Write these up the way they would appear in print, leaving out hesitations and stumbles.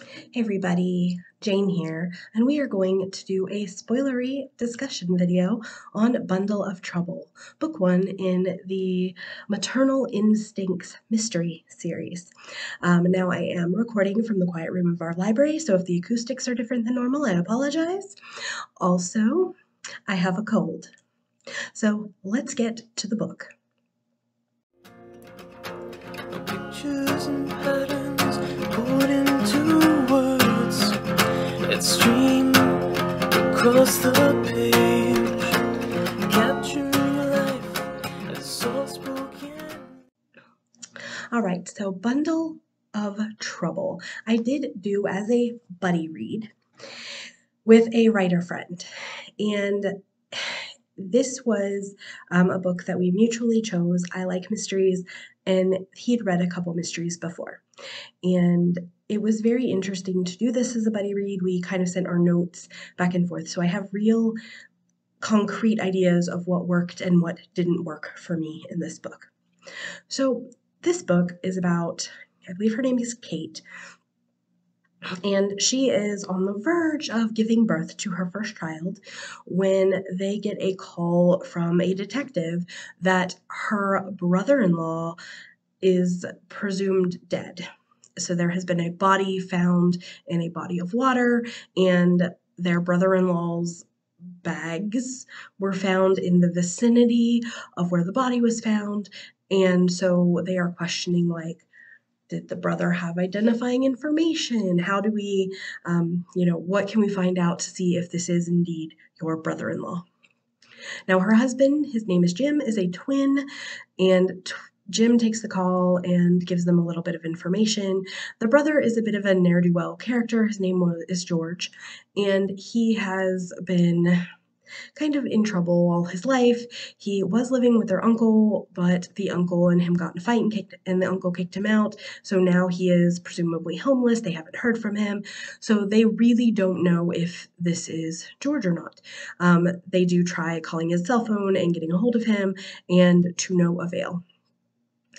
Hey everybody, Jane here, and we are going to do a spoilery discussion video on Bundle of Trouble, book one in the Maternal Instincts mystery series. Now I am recording from the quiet room of our library, so if the acoustics are different than normal, I apologize. Also, I have a cold. So let's get to the book. Pictures and patterns put into words that stream across the page, capturing life as soft spoken. All right, so Bundle of Trouble. I did do as a buddy read with a writer friend, and this was a book that we mutually chose. I like mysteries, and he'd read a couple mysteries before. And it was very interesting to do this as a buddy read. We kind of sent our notes back and forth. So I have real concrete ideas of what worked and what didn't work for me in this book. So this book is about, I believe her name is Kate, and she is on the verge of giving birth to her first child when they get a call from a detective that her brother-in-law is presumed dead. So there has been a body found in a body of water, and their brother-in-law's bags were found in the vicinity of where the body was found. And so they are questioning, like, did the brother have identifying information? How do we, what can we find out to see if this is indeed your brother-in-law? Now, her husband, his name is Jim, is a twin, and Jim takes the call and gives them a little bit of information. The brother is a bit of a ne'er-do-well character. His name is George, and he has been kind of in trouble all his life. He was living with their uncle, but the uncle and him got in a fight and the uncle kicked him out. So now he is presumably homeless. They haven't heard from him. So they really don't know if this is George or not. They do try calling his cell phone and getting a hold of him, and to no avail.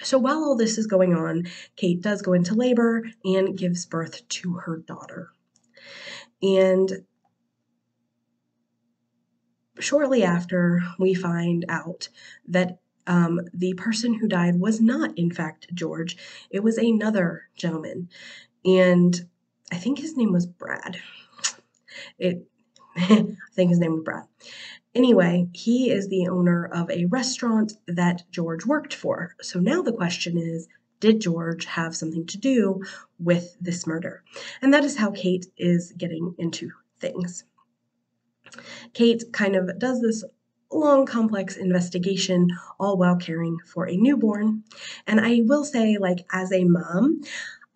So while all this is going on, Kate does go into labor and gives birth to her daughter. And shortly after, we find out that the person who died was not, in fact, George. It was another gentleman, and I think his name was Brad. I think his name was Brad. Anyway, he is the owner of a restaurant that George worked for. So now the question is, did George have something to do with this murder? And that is how Kate is getting into things. Kate kind of does this long, complex investigation, all while caring for a newborn. And I will say, like, as a mom,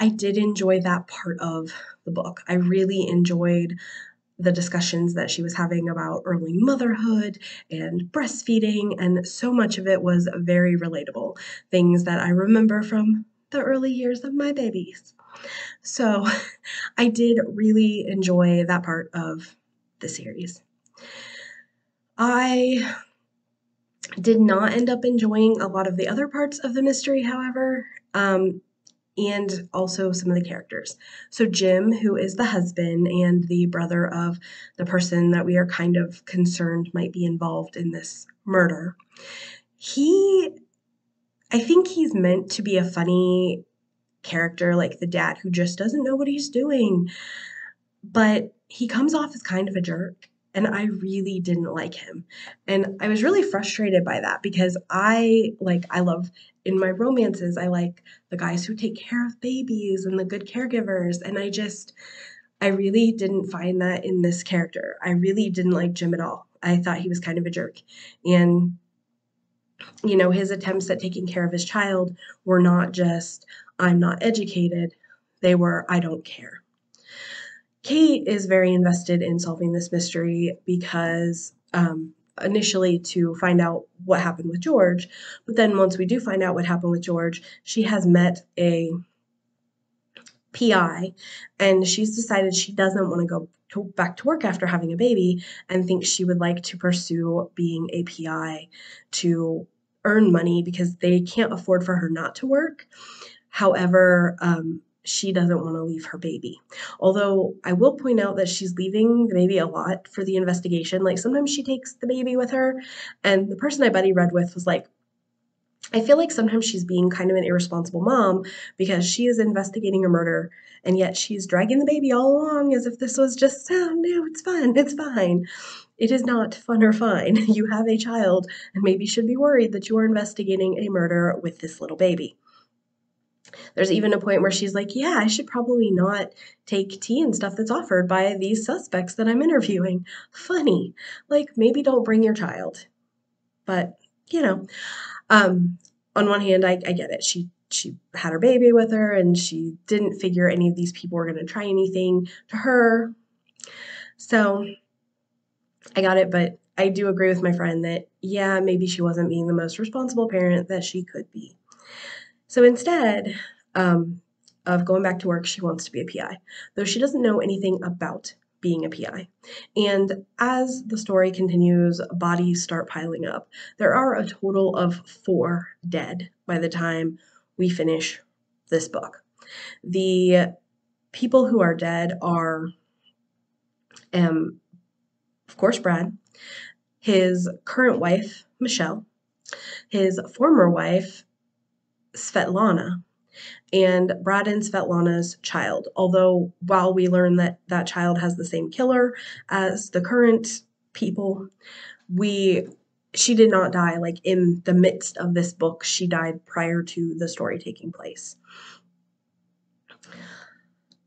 I did enjoy that part of the book. I really enjoyed the discussions that she was having about early motherhood and breastfeeding, and so much of it was very relatable, things that I remember from the early years of my babies. So I did really enjoy that part of the series. I did not end up enjoying a lot of the other parts of the mystery, however, and also some of the characters. So Jim, who is the husband and the brother of the person that we are kind of concerned might be involved in this murder, I think he's meant to be a funny character, like the dad who just doesn't know what he's doing, but he comes off as kind of a jerk, and I really didn't like him. And I was really frustrated by that because I love, in my romances, I like the guys who take care of babies and the good caregivers, and I really didn't find that in this character. I really didn't like Jim at all. I thought he was kind of a jerk. And his attempts at taking care of his child were not just, I'm not educated, they were, I don't care. Kate is very invested in solving this mystery because initially to find out what happened with George, but then once we do find out what happened with George, she has met a PI, and she's decided she doesn't want to go back to work after having a baby and thinks she would like to pursue being a PI to earn money because they can't afford for her not to work. However, she doesn't want to leave her baby. Although I will point out that she's leaving the baby a lot for the investigation. Like sometimes she takes the baby with her, and the person I buddy read with was like, I feel like sometimes she's being kind of an irresponsible mom because she is investigating a murder and yet she's dragging the baby all along as if this was just, oh no, it's fun, it's fine. It is not fun or fine. You have a child and maybe should be worried that you are investigating a murder with this little baby. There's even a point where she's like, yeah, I should probably not take tea and stuff that's offered by these suspects that I'm interviewing. Funny. Like, maybe don't bring your child. But, you know, um, on one hand, I get it. She had her baby with her and she didn't figure any of these people were going to try anything to her. So I got it, but I do agree with my friend that, yeah, maybe she wasn't being the most responsible parent that she could be. So instead of going back to work, she wants to be a PI, though she doesn't know anything about being a PI. And as the story continues, bodies start piling up. There are a total of 4 dead by the time we finish this book. The people who are dead are, of course, Brad, his current wife, Michelle, his former wife, Svetlana, and Brad and Svetlana's child. Although, while we learn that that child has the same killer as the current people, she did not die like in the midst of this book. She died prior to the story taking place.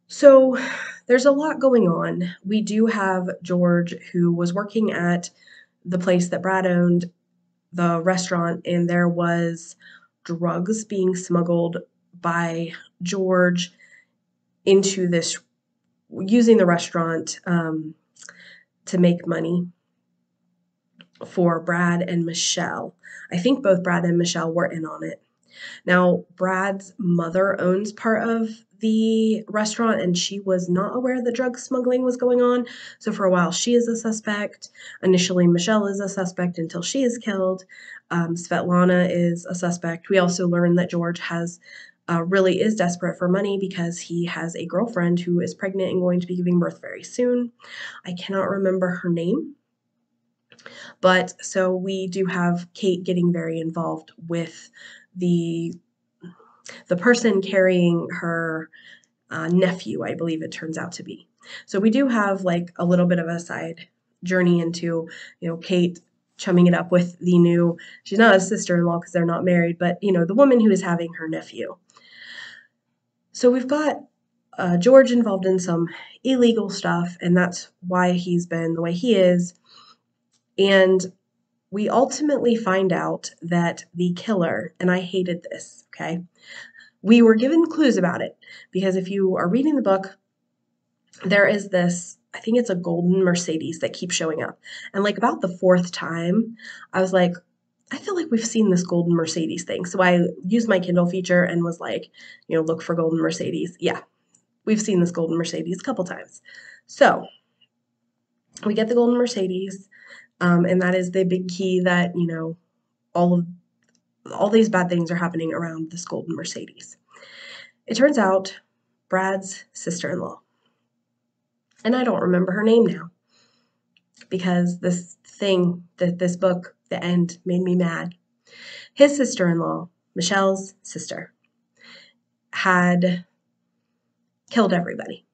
So there's a lot going on. We do have George, who was working at the place that Brad owned, the restaurant, and there was drugs being smuggled by George into this, using the restaurant to make money for Brad and Michelle. I think both Brad and Michelle were in on it. Now, Brad's mother owns part of the restaurant and she was not aware that drug smuggling was going on. So for a while, she is a suspect. Initially, Michelle is a suspect until she is killed. Svetlana is a suspect. We also learn that George really is desperate for money because he has a girlfriend who is pregnant and going to be giving birth very soon. I cannot remember her name. But so we do have Kate getting very involved with the person carrying her nephew, I believe it turns out to be. So we do have like a little bit of a side journey into, Kate chumming it up with she's not a sister-in-law because they're not married, but, the woman who is having her nephew. So we've got George involved in some illegal stuff, and that's why he's been the way he is. And we ultimately find out that the killer, and I hated this, okay? We were given clues about it because if you are reading the book, there is this, I think it's a golden Mercedes that keeps showing up. And like about the 4th time, I was like, I feel like we've seen this golden Mercedes thing. So I used my Kindle feature and was like, look for golden Mercedes. Yeah, we've seen this golden Mercedes a couple times. So we get the golden Mercedes, and that is the big key that, all these bad things are happening around this golden Mercedes. It turns out Brad's sister-in-law, and I don't remember her name now because this book, the end, made me mad. His sister-in-law, Michelle's sister, had killed everybody,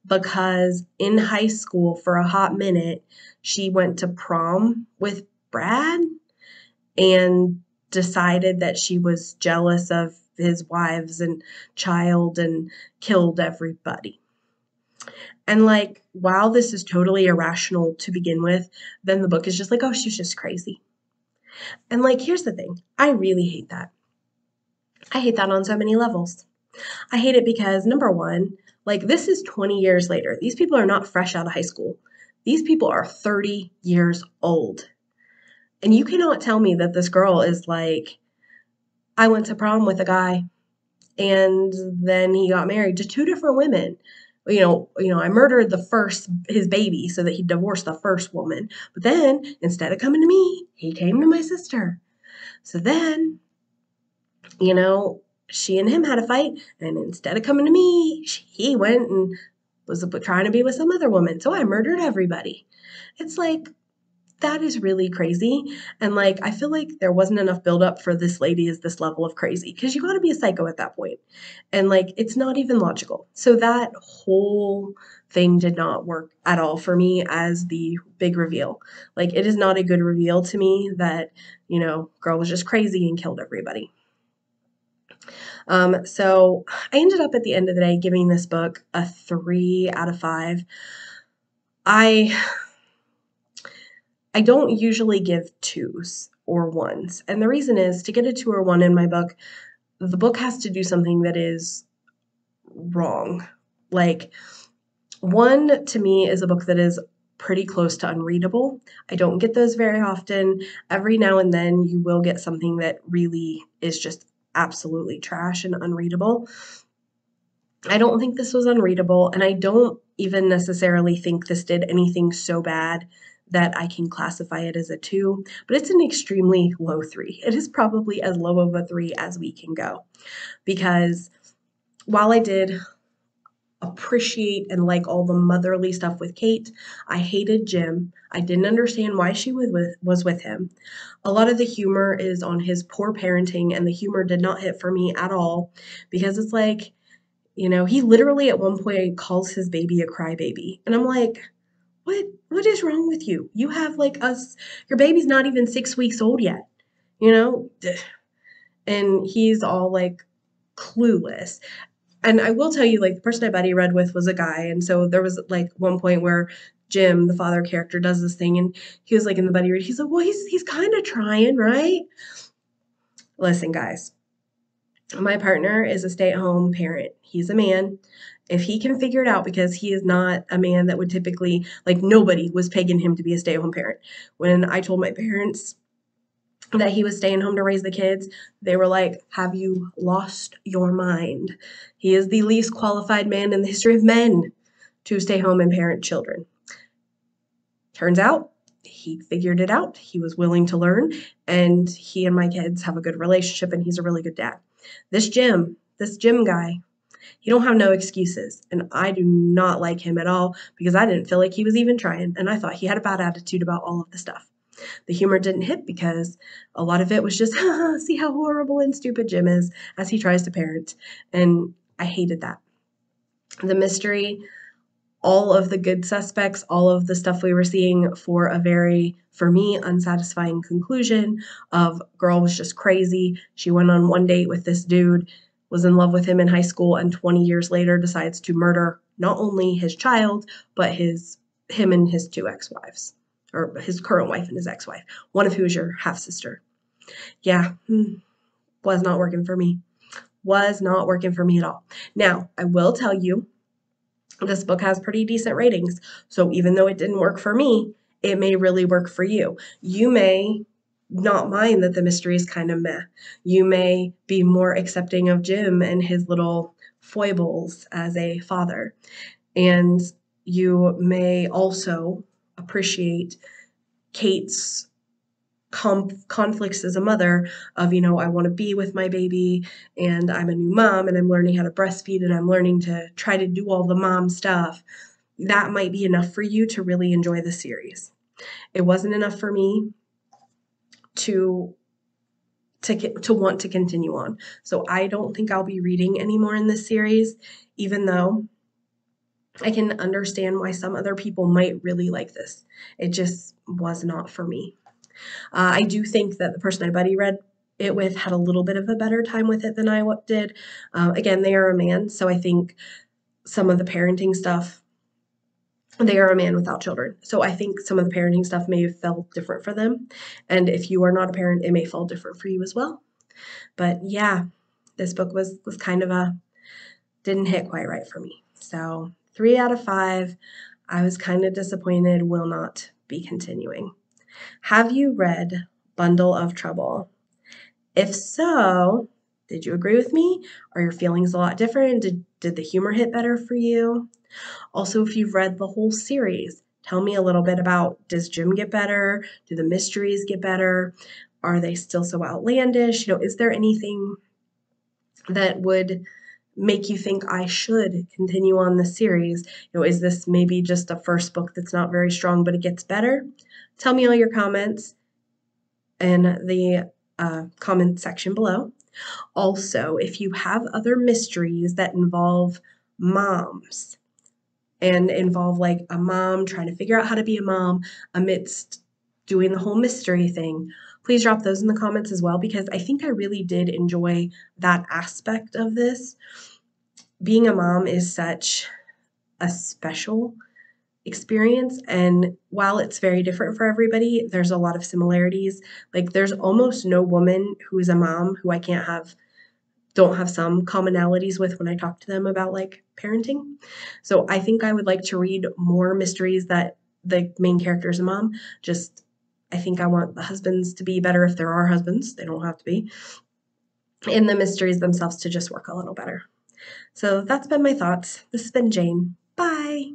because in high school for a hot minute, she went to prom with Brad and decided that she was jealous of his wives and child and killed everybody. And like, while this is totally irrational to begin with, then the book is just like, oh, she's just crazy. And like, here's the thing. I really hate that. I hate that on so many levels. I hate it because, number one, like, this is 20 years later. These people are not fresh out of high school. These people are 30 years old. And you cannot tell me that this girl is like, I went to prom with a guy and then he got married to 2 different women. I murdered his baby so that he divorced the first woman. But then instead of coming to me, he came to my sister. So then, she and him had a fight, and instead of coming to me, he went and was trying to be with some other woman. So I murdered everybody. It's like, that is really crazy. And like, I feel like there wasn't enough buildup for this lady as this level of crazy, because you got to be a psycho at that point. And like, it's not even logical. So that whole thing did not work at all for me as the big reveal. Like, it is not a good reveal to me that, girl was just crazy and killed everybody. So I ended up at the end of the day giving this book a 3 out of 5. I don't usually give 2s or 1s. And the reason is, to get a 2 or 1 in my book, the book has to do something that is wrong. Like, 1 to me is a book that is pretty close to unreadable. I don't get those very often. Every now and then you will get something that really is just absolutely trash and unreadable. I don't think this was unreadable, and I don't even necessarily think this did anything so bad that I can classify it as a 2, but it's an extremely low 3. It is probably as low of a 3 as we can go, because while I did appreciate and like all the motherly stuff with Kate, I hated Jim. I didn't understand why she was with him. A lot of the humor is on his poor parenting, and the humor did not hit for me at all, because it's like, he literally at one point calls his baby a crybaby. And I'm like, what is wrong with you? You have like your baby's not even 6 weeks old yet, you know? And he's all like clueless. And I will tell you, like, the person I buddy read with was a guy. And so there was like one point where Jim, the father character, does this thing, and he was like in the buddy read, he's like, well, he's kind of trying, right? Listen, guys, my partner is a stay-at-home parent. He's a man. If he can figure it out, because he is not a man that would typically, like, nobody was pegging him to be a stay-at-home parent. When I told my parents that he was staying home to raise the kids, they were like, have you lost your mind? He is the least qualified man in the history of men to stay home and parent children. Turns out he figured it out. He was willing to learn, and he and my kids have a good relationship, and he's a really good dad. This Jim guy, he don't have no excuses, and I do not like him at all, because I didn't feel like he was even trying, and I thought he had a bad attitude about all of the stuff. The humor didn't hit because a lot of it was just, see how horrible and stupid Jim is as he tries to parent, and I hated that. The mystery, all of the good suspects, all of the stuff we were seeing for a very, for me, unsatisfying conclusion of girl was just crazy. She went on one date with this dude, was in love with him in high school, and 20 years later decides to murder not only his child, but him and his 2 ex-wives, or his current wife and his ex-wife, one of who is your half-sister. Yeah, was not working for me. Was not working for me at all. Now, I will tell you, this book has pretty decent ratings. So even though it didn't work for me, it may really work for you. You may not mind that the mystery is kind of meh. You may be more accepting of Jim and his little foibles as a father. And you may also appreciate Kate's conflicts as a mother of, I want to be with my baby, and I'm a new mom, and I'm learning how to breastfeed, and I'm learning to try to do all the mom stuff. That might be enough for you to really enjoy the series. It wasn't enough for me to want to continue on. So I don't think I'll be reading anymore in this series, even though I can understand why some other people might really like this. It just was not for me. I do think that the person I buddy read it with had a little bit of a better time with it than I did. Again, they are a man, so I think some of the parenting stuff, they are a man without children. So I think some of the parenting stuff may have felt different for them. And if you are not a parent, it may fall different for you as well. But yeah, this book was kind of didn't hit quite right for me. So 3 out of 5. I was kind of disappointed, will not be continuing. Have you read Bundle of Trouble? If so, did you agree with me? Are your feelings a lot different? Did the humor hit better for you? Also, if you've read the whole series, tell me a little bit about, does Jim get better? Do the mysteries get better? Are they still so outlandish? Is there anything that would make you think I should continue on the series. Is this maybe just a first book that's not very strong, but it gets better? Tell me all your comments in the comment section below. Also, if you have other mysteries that involve moms and involve like a mom trying to figure out how to be a mom amidst doing the whole mystery thing, please drop those in the comments as well, because I think I really did enjoy that aspect of this. Being a mom is such a special experience, and while it's very different for everybody, there's a lot of similarities. Like there's almost no woman who is a mom who I can't have don't have some commonalities with when I talk to them about like parenting. So I think I would like to read more mysteries that the main character is a mom. Just I think I want the husbands to be better if there are husbands. They don't have to be. And the mysteries themselves to just work a little better. So that's been my thoughts. This has been Jane. Bye.